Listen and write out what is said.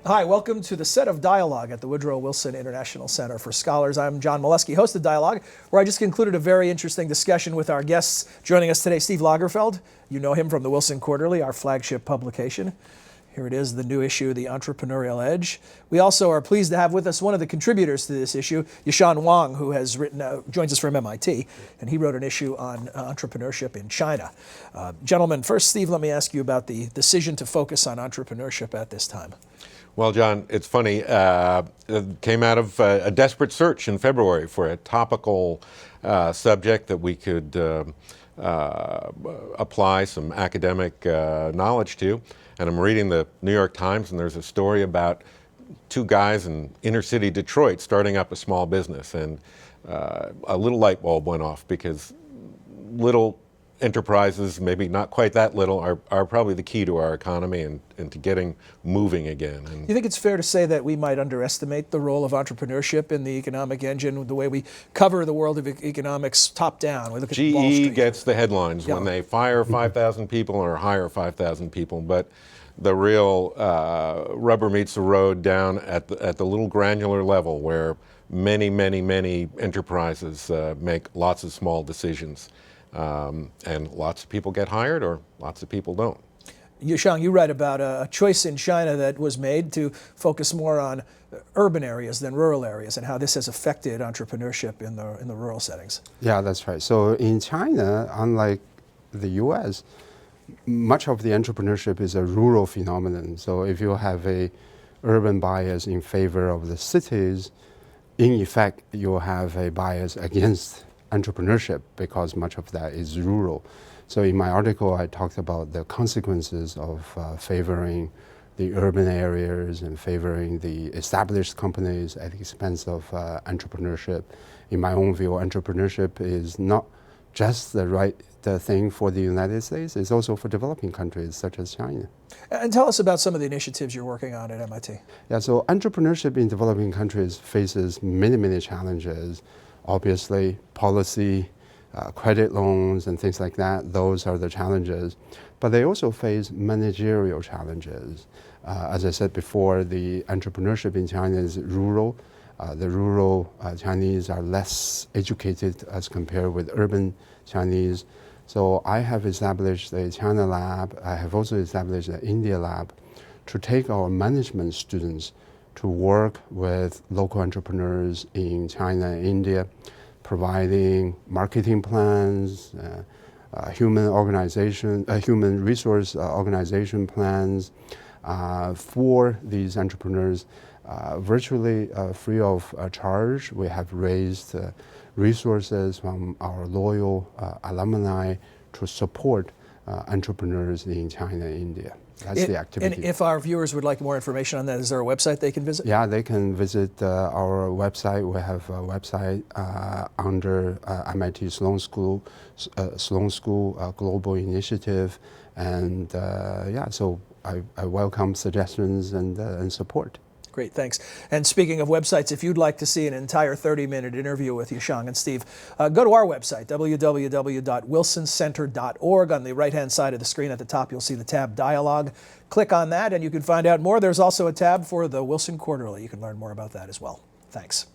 Hi, welcome to the set of Dialogue at the Woodrow Wilson International Center for Scholars. I'm John Milewski, host of Dialogue, where I just concluded a very interesting discussion with our guests. Joining us today, Steve Lagerfeld. You know him from the Wilson Quarterly, our flagship publication. Here it is, the new issue, The Entrepreneurial Edge. We also are pleased to have with us one of the contributors to this issue, Yasheng Huang, who has written, joins us from MIT, and he wrote an issue on entrepreneurship in China. Gentlemen, first, Steve, let me ask you about the decision to focus on entrepreneurship at this time. Well, John, it's funny. It came out of a desperate search in February for a topical subject that we could apply some academic knowledge to. And I'm reading the New York Times, and there's a story about two guys in inner city Detroit starting up a small business. And a little light bulb went off, because little enterprises, maybe not quite that little, are probably the key to our economy and to getting moving again. And you think it's fair to say that we might underestimate the role of entrepreneurship in the economic engine, the way we cover the world of economics top down? We look at Wall Street. GE gets the headlines when they fire 5,000 people or hire 5,000 people, but the real rubber meets the road down at the little granular level, where many enterprises make lots of small decisions. And lots of people get hired, or lots of people don't. Yasheng, you write about a choice in China that was made to focus more on urban areas than rural areas, and how this has affected entrepreneurship in the rural settings. Yeah, that's right. So in China, unlike the US, much of the entrepreneurship is a rural phenomenon. So if you have a urban bias in favor of the cities, in effect, you have a bias against entrepreneurship, because much of that is rural. So in my article, I talked about the consequences of favoring the urban areas and favoring the established companies at the expense of entrepreneurship. In my own view, entrepreneurship is not just the right thing for the United States, it's also for developing countries such as China. And tell us about some of the initiatives you're working on at MIT. Yeah, so entrepreneurship in developing countries faces many challenges. Obviously, policy, credit loans, and things like that, those are the challenges. But they also face managerial challenges. As I said before, the entrepreneurship in China is rural. The rural Chinese are less educated as compared with urban Chinese. So I have established a China lab. I have also established an India lab to take our management students to work with local entrepreneurs in China and India, providing marketing plans, human resource organization plans for these entrepreneurs, virtually free of charge. We have raised resources from our loyal alumni to support entrepreneurs in China and India. That's the activity. And if our viewers would like more information on that, is there a website they can visit? Yeah, they can visit our website. We have a website under MIT Sloan School Global Initiative. And so I welcome suggestions and support. Great, thanks. And speaking of websites, if you'd like to see an entire 30-minute interview with Yasheng and Steve, go to our website, www.wilsoncenter.org. On the right-hand side of the screen at the top, you'll see the tab Dialogue. Click on that and you can find out more. There's also a tab for the Wilson Quarterly. You can learn more about that as well. Thanks.